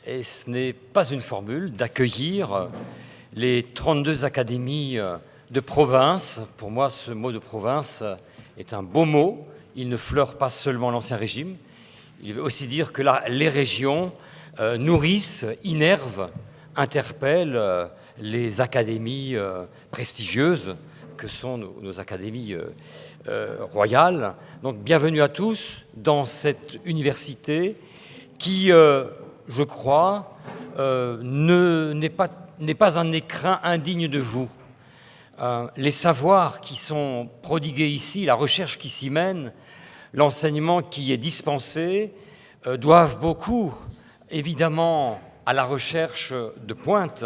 et ce n'est pas une formule, d'accueillir les 32 académies de province. Pour moi, ce mot de province est un beau mot. Il ne fleure pas seulement l'Ancien Régime. Il veut aussi dire que les régions nourrissent, innervent, interpellent les académies prestigieuses que sont nos académies royales. Donc, bienvenue à tous dans cette université qui, je crois, n'est pas un écrin indigne de vous. Les savoirs qui sont prodigués ici, la recherche qui s'y mène, l'enseignement qui est dispensé, doivent beaucoup, évidemment, à la recherche de pointe,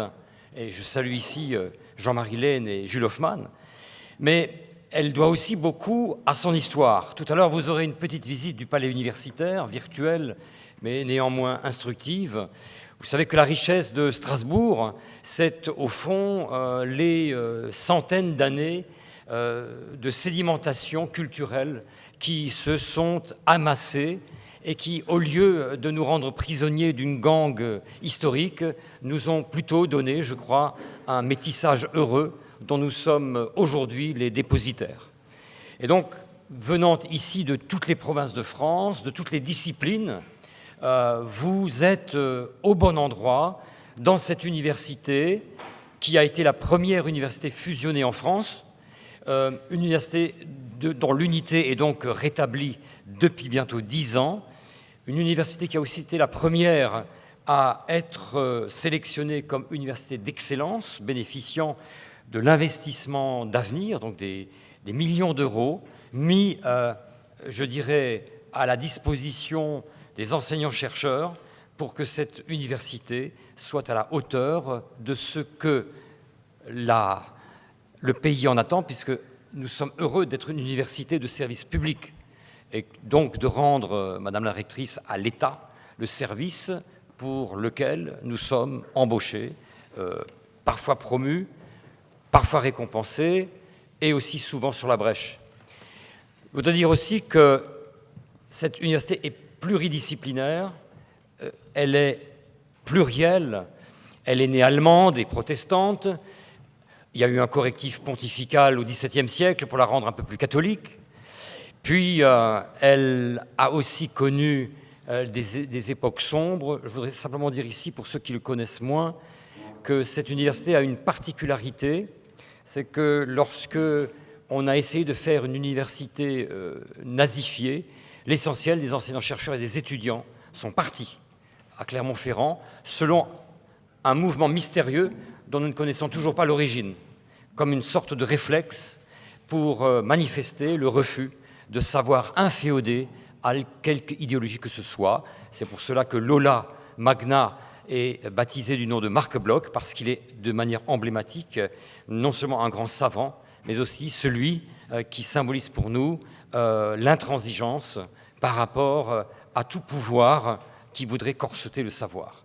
et je salue ici Jean-Marie Lehn et Jules Hofmann, mais elle doit aussi beaucoup à son histoire. Tout à l'heure, vous aurez une petite visite du palais universitaire, virtuelle, mais néanmoins instructive. Vous savez que la richesse de Strasbourg, c'est au fond les centaines d'années de sédimentation culturelle qui se sont amassées et qui, au lieu de nous rendre prisonniers d'une gangue historique, nous ont plutôt donné, je crois, un métissage heureux dont nous sommes aujourd'hui les dépositaires. Et donc, venant ici de toutes les provinces de France, de toutes les disciplines, vous êtes au bon endroit, dans cette université qui a été la première université fusionnée en France, une université dont l'unité est donc rétablie depuis bientôt 10 ans, une université qui a aussi été la première à être sélectionnée comme université d'excellence, bénéficiant de l'investissement d'avenir, donc des millions d'euros, mis, je dirais, à la disposition des enseignants-chercheurs pour que cette université soit à la hauteur de ce que le pays en attend, puisque nous sommes heureux d'être une université de service public et donc de rendre, Madame la rectrice, à l'État le service pour lequel nous sommes embauchés, parfois promus, parfois récompensés et aussi souvent sur la brèche. Je voudrais dire aussi que cette université est pluridisciplinaire, elle est plurielle, elle est née allemande et protestante. Il y a eu un correctif pontifical au XVIIe siècle pour la rendre un peu plus catholique. Puis, elle a aussi connu des époques sombres. Je voudrais simplement dire ici, pour ceux qui le connaissent moins, que cette université a une particularité, c'est que lorsque on a essayé de faire une université nazifiée, l'essentiel des enseignants-chercheurs et des étudiants sont partis à Clermont-Ferrand selon un mouvement mystérieux dont nous ne connaissons toujours pas l'origine, comme une sorte de réflexe pour manifester le refus de savoir inféoder à quelque idéologie que ce soit. C'est pour cela que Lola Magna est baptisé du nom de Marc Bloch, parce qu'il est de manière emblématique non seulement un grand savant, mais aussi celui qui symbolise pour nous l'intransigeance par rapport à tout pouvoir qui voudrait corseter le savoir.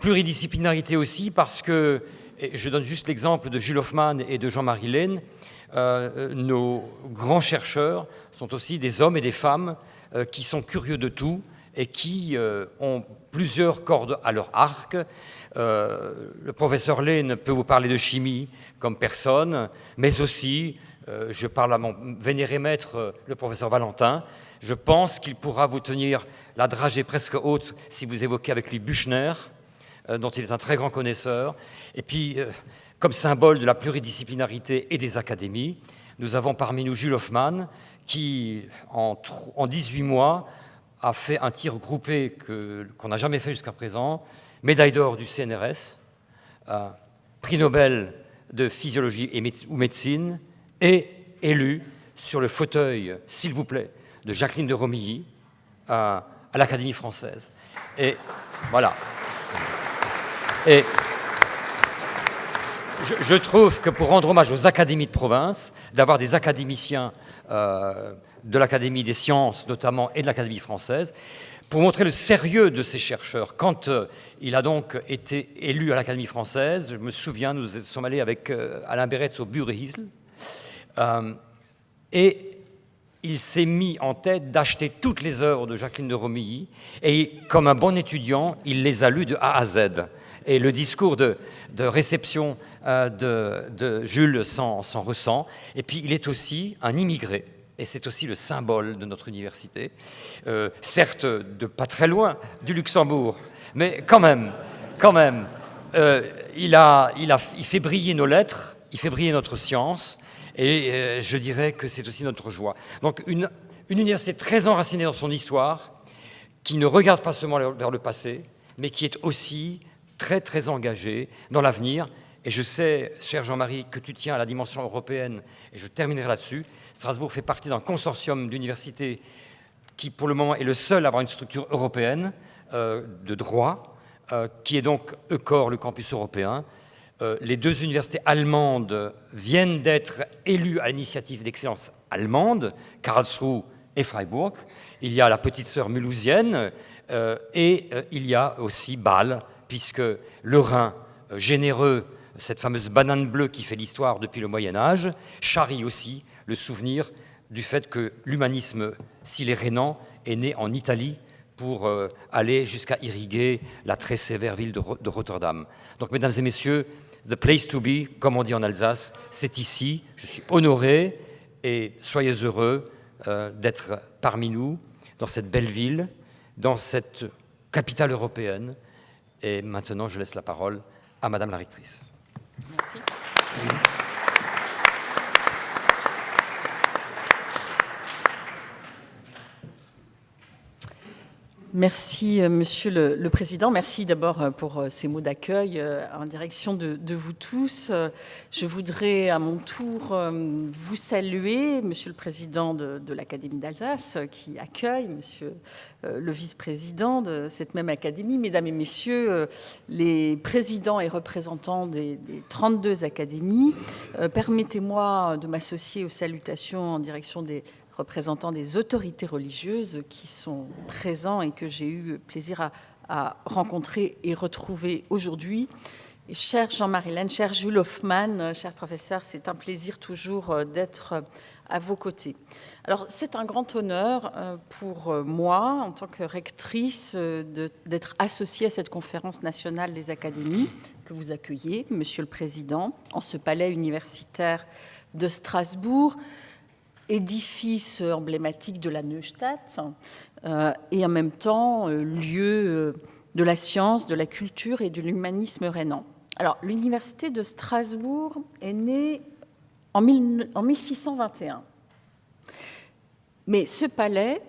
Pluridisciplinarité aussi parce que, et je donne juste l'exemple de Jules Hofmann et de Jean-Marie Lehn, nos grands chercheurs sont aussi des hommes et des femmes qui sont curieux de tout et qui ont plusieurs cordes à leur arc. Le professeur Lehn peut vous parler de chimie comme personne, mais aussi, je parle à mon vénéré maître, le professeur Valentin. Je pense qu'il pourra vous tenir la dragée presque haute si vous évoquez avec lui Büchner, dont il est un très grand connaisseur. Et puis, comme symbole de la pluridisciplinarité et des académies, nous avons parmi nous Jules Hofmann, qui, en 18 mois, a fait un tir groupé qu'on n'a jamais fait jusqu'à présent, médaille d'or du CNRS, prix Nobel de physiologie ou médecine, et élu sur le fauteuil, s'il vous plaît, de Jacqueline de Romilly à l'Académie française. Et voilà. Et je trouve que pour rendre hommage aux académies de province, d'avoir des académiciens de l'Académie des sciences notamment et de l'Académie française, pour montrer le sérieux de ces chercheurs. Quand il a donc été élu à l'Académie française, je me souviens, nous sommes allés avec Alain Beretz au Burghisl, et il s'est mis en tête d'acheter toutes les œuvres de Jacqueline de Romilly et, comme un bon étudiant, il les a lues de A à Z. Et le discours de réception de Jules s'en ressent. Et puis, il est aussi un immigré. Et c'est aussi le symbole de notre université. Certes, de pas très loin du Luxembourg, mais quand même, il fait briller nos lettres, il fait briller notre science. Et je dirais que c'est aussi notre joie. Donc, une université très enracinée dans son histoire, qui ne regarde pas seulement vers le passé, mais qui est aussi très, très engagée dans l'avenir. Et je sais, cher Jean-Marie, que tu tiens à la dimension européenne, et je terminerai là-dessus. Strasbourg fait partie d'un consortium d'universités qui, pour le moment, est le seul à avoir une structure européenne de droit, qui est donc EUCOR, le campus européen. Les 2 universités allemandes viennent d'être élues à l'initiative d'excellence allemande, Karlsruhe et Freiburg. Il y a la petite sœur mulhousienne et il y a aussi Bâle, puisque le Rhin, généreux, cette fameuse banane bleue qui fait l'histoire depuis le Moyen-Âge, charrie aussi le souvenir du fait que l'humanisme, s'il est rhénan, est né en Italie pour aller jusqu'à irriguer la très sévère ville de Rotterdam. Donc, mesdames et messieurs, the place to be, comme on dit en Alsace, c'est ici. Je suis honoré et soyez heureux d'être parmi nous, dans cette belle ville, dans cette capitale européenne. Et maintenant, je laisse la parole à Madame la rectrice. Merci. Merci, Monsieur le Président. Merci d'abord pour ces mots d'accueil en direction de vous tous. Je voudrais à mon tour vous saluer, Monsieur le Président de l'Académie d'Alsace, qui accueille Monsieur le Vice-président de cette même Académie, Mesdames et Messieurs les présidents et représentants des 32 académies. Permettez-moi de m'associer aux salutations en direction des représentants des autorités religieuses qui sont présents et que j'ai eu plaisir à rencontrer et retrouver aujourd'hui. Et cher Jean-Marie Laine, cher Jules Hoffmann, cher professeur, c'est un plaisir toujours d'être à vos côtés. Alors, c'est un grand honneur pour moi, en tant que rectrice, d'être associée à cette conférence nationale des académies que vous accueillez, Monsieur le Président, en ce palais universitaire de Strasbourg, édifice emblématique de la Neustadt et en même temps lieu de la science, de la culture et de l'humanisme rhénan. Alors, l'université de Strasbourg est née en 1621. Mais ce palais,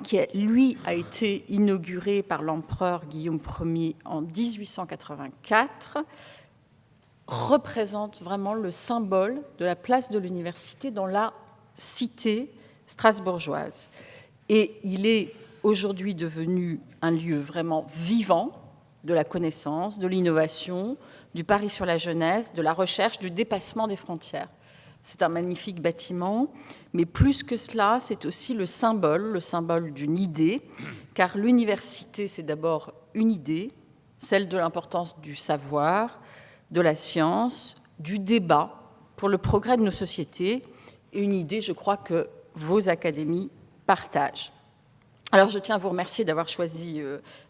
qui lui a été inauguré par l'empereur Guillaume Ier en 1884, représente vraiment le symbole de la place de l'université dans la cité strasbourgeoise. Et il est aujourd'hui devenu un lieu vraiment vivant de la connaissance, de l'innovation, du pari sur la jeunesse, de la recherche, du dépassement des frontières. C'est un magnifique bâtiment, mais plus que cela, c'est aussi le symbole d'une idée, car l'université, c'est d'abord une idée, celle de l'importance du savoir, de la science, du débat pour le progrès de nos sociétés, et une idée, je crois, que vos académies partagent. Alors, je tiens à vous remercier d'avoir choisi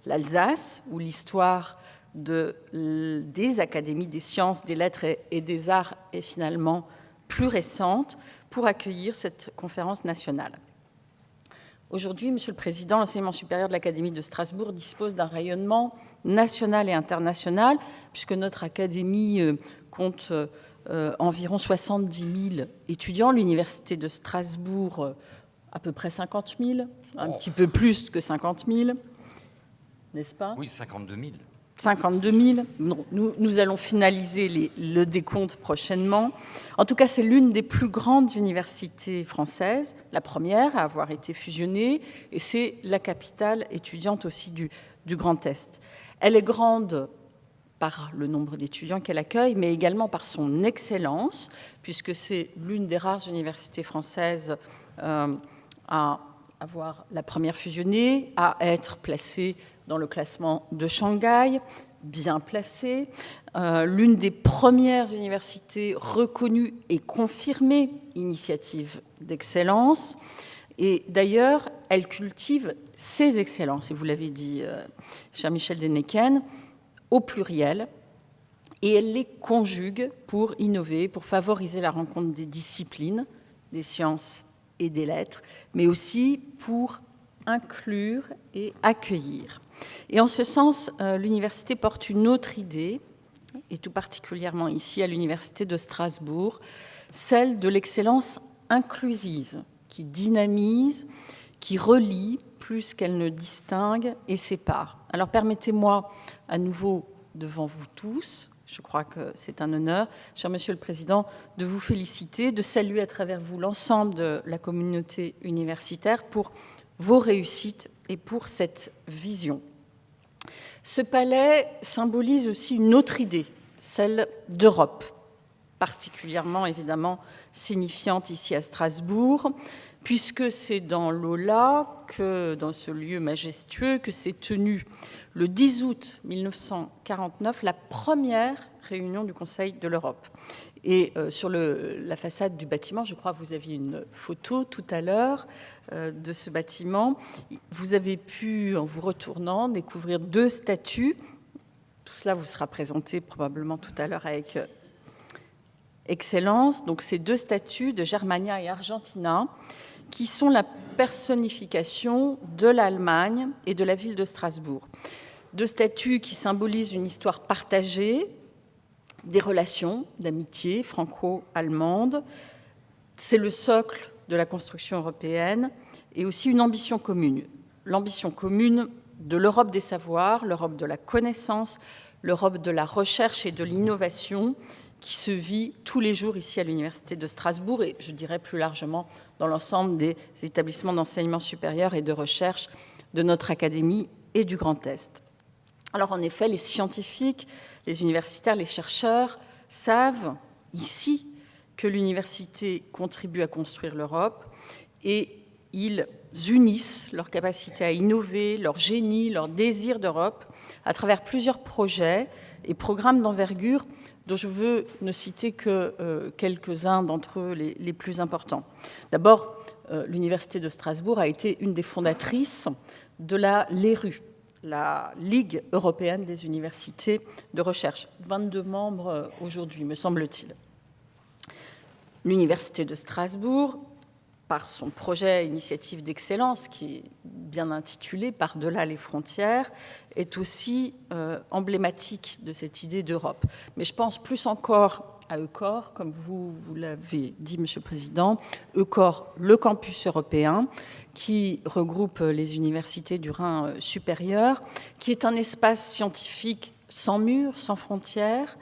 l'Alsace, où l'histoire des académies des sciences, des lettres et des arts est finalement plus récente, pour accueillir cette conférence nationale. Aujourd'hui, Monsieur le Président, l'enseignement supérieur de l'Académie de Strasbourg dispose d'un rayonnement national et international, puisque notre académie compte environ 70 000 étudiants, l'Université de Strasbourg à peu près 50 000, un petit peu plus que 50 000, n'est-ce pas? Oui, 52 000. 52 000. Non, nous allons finaliser le décompte prochainement. En tout cas, c'est l'une des plus grandes universités françaises, la première à avoir été fusionnée, et c'est la capitale étudiante aussi du Grand Est. Elle est grande par le nombre d'étudiants qu'elle accueille, mais également par son excellence, puisque c'est l'une des rares universités françaises à avoir la première fusionnée, à être placée dans le classement de Shanghai, bien placée, l'une des premières universités reconnues et confirmées initiatives d'excellence. Et d'ailleurs, elle cultive ces excellences, et vous l'avez dit, cher Michel Denneken, au pluriel, et elle les conjugue pour innover, pour favoriser la rencontre des disciplines, des sciences et des lettres, mais aussi pour inclure et accueillir. Et en ce sens, l'université porte une autre idée, et tout particulièrement ici à l'université de Strasbourg, celle de l'excellence inclusive, qui dynamise, qui relie plus qu'elle ne distingue et sépare. Alors permettez-moi à nouveau devant vous tous, je crois que c'est un honneur, cher Monsieur le Président, de vous féliciter, de saluer à travers vous l'ensemble de la communauté universitaire pour vos réussites et pour cette vision. Ce palais symbolise aussi une autre idée, celle d'Europe, particulièrement évidemment signifiante ici à Strasbourg, puisque c'est dans l'Aula, dans ce lieu majestueux, que s'est tenue le 10 août 1949 la première réunion du Conseil de l'Europe. Et sur la façade du bâtiment, je crois que vous aviez une photo tout à l'heure de ce bâtiment. Vous avez pu, en vous retournant, découvrir 2 statues. Tout cela vous sera présenté probablement tout à l'heure avec excellence. Donc ces 2 statues de Germania et Argentina, qui sont la personnification de l'Allemagne et de la ville de Strasbourg. 2 statues qui symbolisent une histoire partagée, des relations d'amitié franco-allemande. C'est le socle de la construction européenne et aussi une ambition commune. L'ambition commune de l'Europe des savoirs, l'Europe de la connaissance, l'Europe de la recherche et de l'innovation qui se vit tous les jours ici à l'Université de Strasbourg et je dirais plus largement dans l'ensemble des établissements d'enseignement supérieur et de recherche de notre académie et du Grand Est. Alors en effet, les scientifiques, les universitaires, les chercheurs savent ici que l'université contribue à construire l'Europe et ils unissent leur capacité à innover, leur génie, leur désir d'Europe à travers plusieurs projets et programmes d'envergure dont je veux ne citer que quelques-uns d'entre eux les plus importants. D'abord, l'Université de Strasbourg a été une des fondatrices de la LERU, la Ligue européenne des universités de recherche. 22 membres aujourd'hui, me semble-t-il. L'Université de Strasbourg, par son projet Initiative d'excellence, qui est bien intitulé Par-delà les frontières, est aussi emblématique de cette idée d'Europe. Mais je pense plus encore à EUCOR, comme vous l'avez dit, Monsieur le Président. EUCOR, le campus européen, qui regroupe les universités du Rhin supérieur, qui est un espace scientifique sans murs, sans frontières,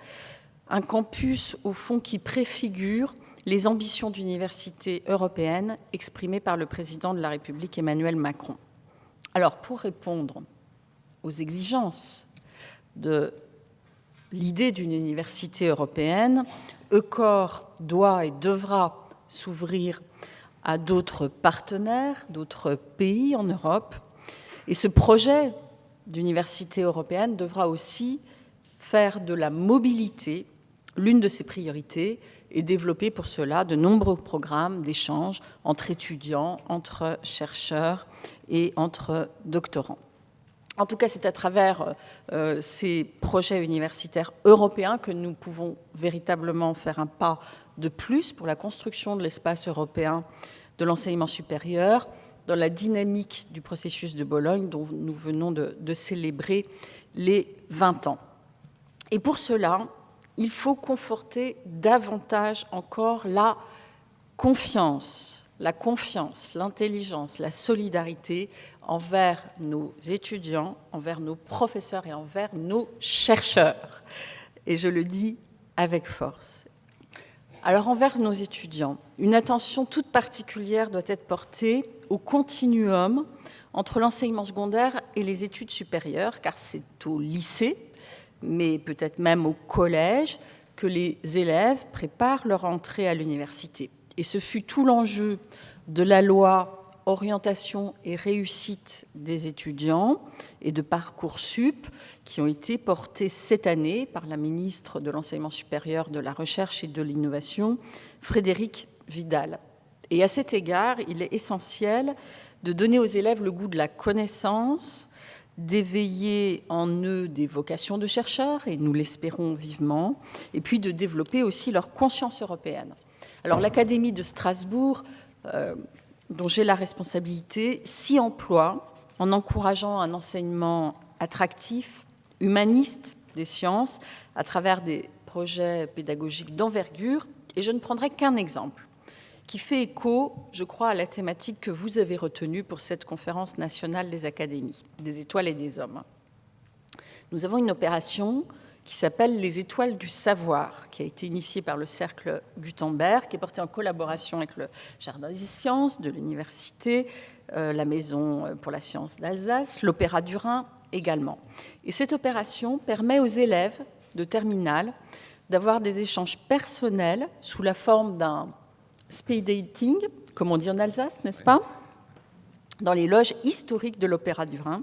un campus, au fond, qui préfigure les ambitions d'université européenne exprimées par le président de la République Emmanuel Macron. Alors, pour répondre aux exigences de l'idée d'une université européenne, EUCOR doit et devra s'ouvrir à d'autres partenaires, d'autres pays en Europe. Et ce projet d'université européenne devra aussi faire de la mobilité l'une de ses priorités et développer pour cela de nombreux programmes d'échange entre étudiants, entre chercheurs et entre doctorants. En tout cas, c'est à travers ces projets universitaires européens que nous pouvons véritablement faire un pas de plus pour la construction de l'espace européen de l'enseignement supérieur, dans la dynamique du processus de Bologne dont nous venons de célébrer les 20 ans. Et pour cela, il faut conforter davantage encore la confiance, l'intelligence, la solidarité envers nos étudiants, envers nos professeurs et envers nos chercheurs. Et je le dis avec force. Alors, envers nos étudiants, une attention toute particulière doit être portée au continuum entre l'enseignement secondaire et les études supérieures, car c'est au lycée, mais peut-être même au collège, que les élèves préparent leur entrée à l'université. Et ce fut tout l'enjeu de la loi orientation et réussite des étudiants et de Parcoursup qui ont été portés cette année par la ministre de l'Enseignement supérieur, de la Recherche et de l'Innovation, Frédérique Vidal. Et à cet égard, il est essentiel de donner aux élèves le goût de la connaissance, d'éveiller en eux des vocations de chercheurs, et nous l'espérons vivement, et puis de développer aussi leur conscience européenne. Alors l'Académie de Strasbourg, dont j'ai la responsabilité, s'y emploie en encourageant un enseignement attractif, humaniste des sciences, à travers des projets pédagogiques d'envergure. Et je ne prendrai qu'un exemple qui fait écho, je crois, à la thématique que vous avez retenue pour cette conférence nationale des académies, des étoiles et des hommes. Nous avons une opération qui s'appelle les Étoiles du Savoir, qui a été initiée par le Cercle Gutenberg, qui est portée en collaboration avec le Jardin des Sciences de l'Université, la Maison pour la Science d'Alsace, l'Opéra du Rhin également. Et cette opération permet aux élèves de terminale d'avoir des échanges personnels sous la forme d'un speed dating, comme on dit en Alsace, n'est-ce pas, dans les loges historiques de l'Opéra du Rhin,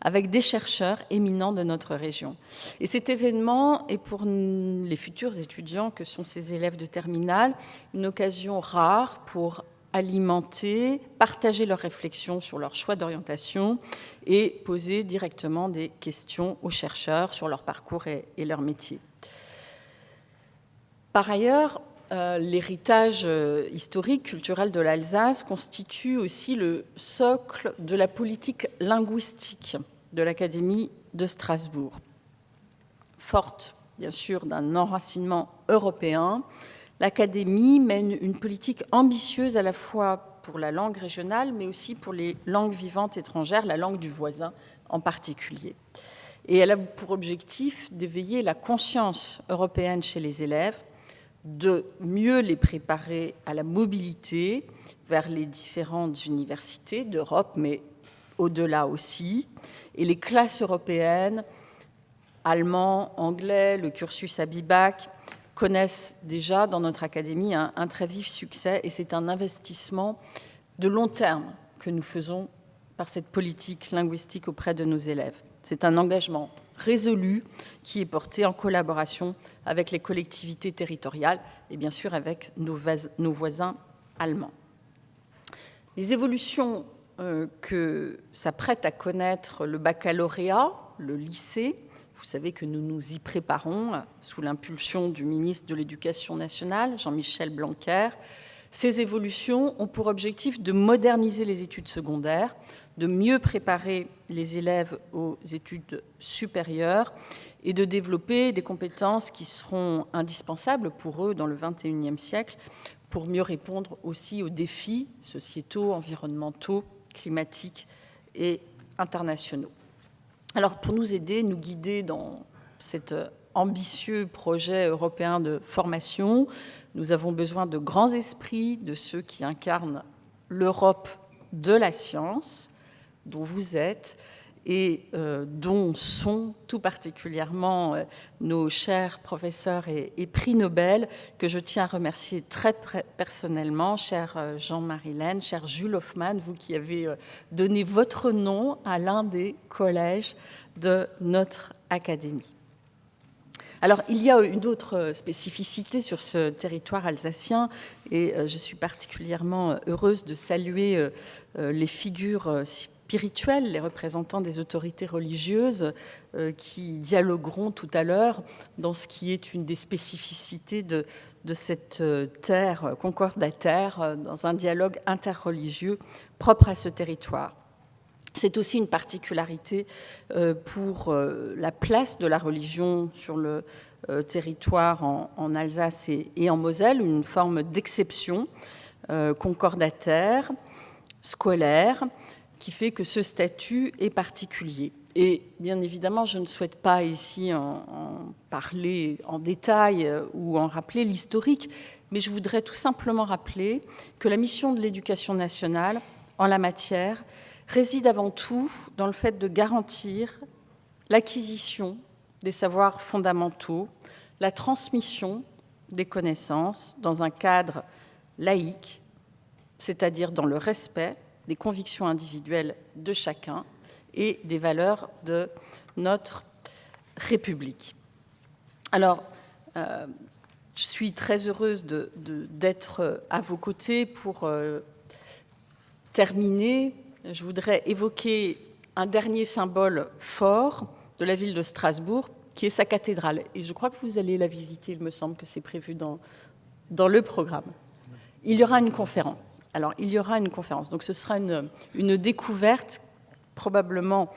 avec des chercheurs éminents de notre région. Et cet événement est pour les futurs étudiants que sont ces élèves de terminale une occasion rare pour alimenter, partager leurs réflexions sur leur choix d'orientation et poser directement des questions aux chercheurs sur leur parcours et leur métier. Par ailleurs, l'héritage historique, culturel de l'Alsace constitue aussi le socle de la politique linguistique de l'Académie de Strasbourg. Forte, bien sûr, d'un enracinement européen, l'Académie mène une politique ambitieuse à la fois pour la langue régionale, mais aussi pour les langues vivantes étrangères, la langue du voisin en particulier. Et elle a pour objectif d'éveiller la conscience européenne chez les élèves, de mieux les préparer à la mobilité vers les différentes universités d'Europe, mais au-delà aussi. Et les classes européennes, allemand, anglais, le cursus à Bibac, connaissent déjà dans notre académie un très vif succès, et c'est un investissement de long terme que nous faisons par cette politique linguistique auprès de nos élèves. C'est un engagement résolu qui est porté en collaboration avec les collectivités territoriales et bien sûr avec nos voisins allemands. Les évolutions que s'apprête à connaître le baccalauréat, le lycée, vous savez que nous nous y préparons sous l'impulsion du ministre de l'Éducation nationale, Jean-Michel Blanquer. Ces évolutions ont pour objectif de moderniser les études secondaires, de mieux préparer les élèves aux études supérieures et de développer des compétences qui seront indispensables pour eux dans le XXIe siècle pour mieux répondre aussi aux défis sociétaux, environnementaux, climatiques et internationaux. Alors, pour nous aider, nous guider dans cet ambitieux projet européen de formation, nous avons besoin de grands esprits, de ceux qui incarnent l'Europe de la science, dont vous êtes, et dont sont tout particulièrement nos chers professeurs et prix Nobel, que je tiens à remercier très personnellement, cher Jean-Marie Laine, cher Jules Hoffmann, vous qui avez donné votre nom à l'un des collèges de notre académie. Alors, il y a une autre spécificité sur ce territoire alsacien, et je suis particulièrement heureuse de saluer les figures spirituels, les représentants des autorités religieuses qui dialogueront tout à l'heure dans ce qui est une des spécificités de cette terre concordataire, dans un dialogue interreligieux propre à ce territoire. C'est aussi une particularité pour la place de la religion sur le territoire en Alsace et en Moselle, une forme d'exception concordataire, scolaire, qui fait que ce statut est particulier. Et bien évidemment, je ne souhaite pas ici en parler en détail ou en rappeler l'historique, mais je voudrais tout simplement rappeler que la mission de l'Éducation nationale en la matière réside avant tout dans le fait de garantir l'acquisition des savoirs fondamentaux, la transmission des connaissances dans un cadre laïque, c'est-à-dire dans le respect des convictions individuelles de chacun et des valeurs de notre République. Alors, je suis très heureuse d'être à vos côtés pour terminer. Je voudrais évoquer un dernier symbole fort de la ville de Strasbourg, qui est sa cathédrale. Et je crois que vous allez la visiter, il me semble que c'est prévu dans le programme. Il y aura une conférence. Alors, il y aura une conférence. Donc, ce sera une découverte, probablement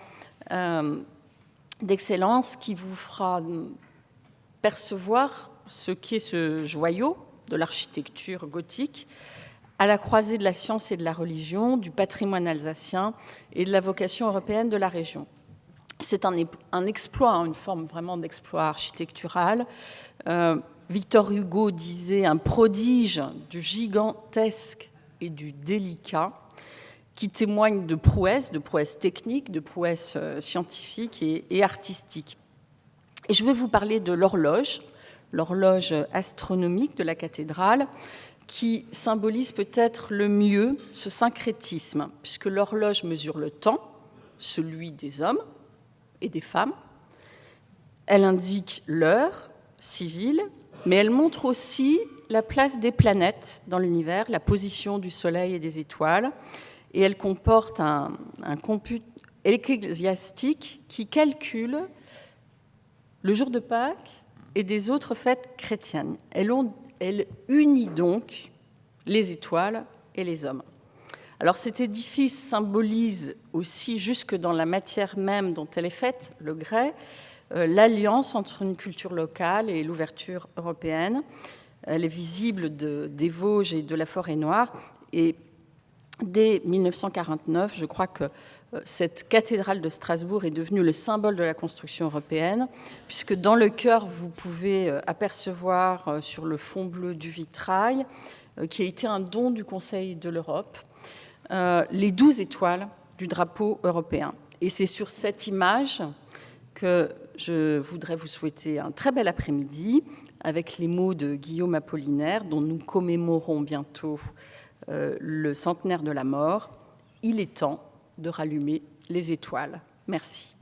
d'excellence, qui vous fera percevoir ce qu'est ce joyau de l'architecture gothique, à la croisée de la science et de la religion, du patrimoine alsacien et de la vocation européenne de la région. C'est un exploit, une forme vraiment d'exploit architectural. Victor Hugo disait un prodige du gigantesque et du délicat, qui témoigne de prouesse technique, de prouesse scientifique et artistique. Et je vais vous parler de l'horloge astronomique de la cathédrale, qui symbolise peut-être le mieux ce syncrétisme, puisque l'horloge mesure le temps, celui des hommes et des femmes. Elle indique l'heure civile, mais elle montre aussi la place des planètes dans l'univers, la position du Soleil et des étoiles, et elle comporte un compute ecclésiastique qui calcule le jour de Pâques et des autres fêtes chrétiennes. Elle unit donc les étoiles et les hommes. Alors cet édifice symbolise aussi, jusque dans la matière même dont elle est faite, le grès, l'alliance entre une culture locale et l'ouverture européenne. Elle est visible des Vosges et de la Forêt-Noire. Et dès 1949, je crois que cette cathédrale de Strasbourg est devenue le symbole de la construction européenne, puisque dans le chœur, vous pouvez apercevoir sur le fond bleu du vitrail, qui a été un don du Conseil de l'Europe, les 12 étoiles du drapeau européen. Et c'est sur cette image que je voudrais vous souhaiter un très bel après-midi, avec les mots de Guillaume Apollinaire, dont nous commémorons bientôt le centenaire de la mort. Il est temps de rallumer les étoiles. Merci.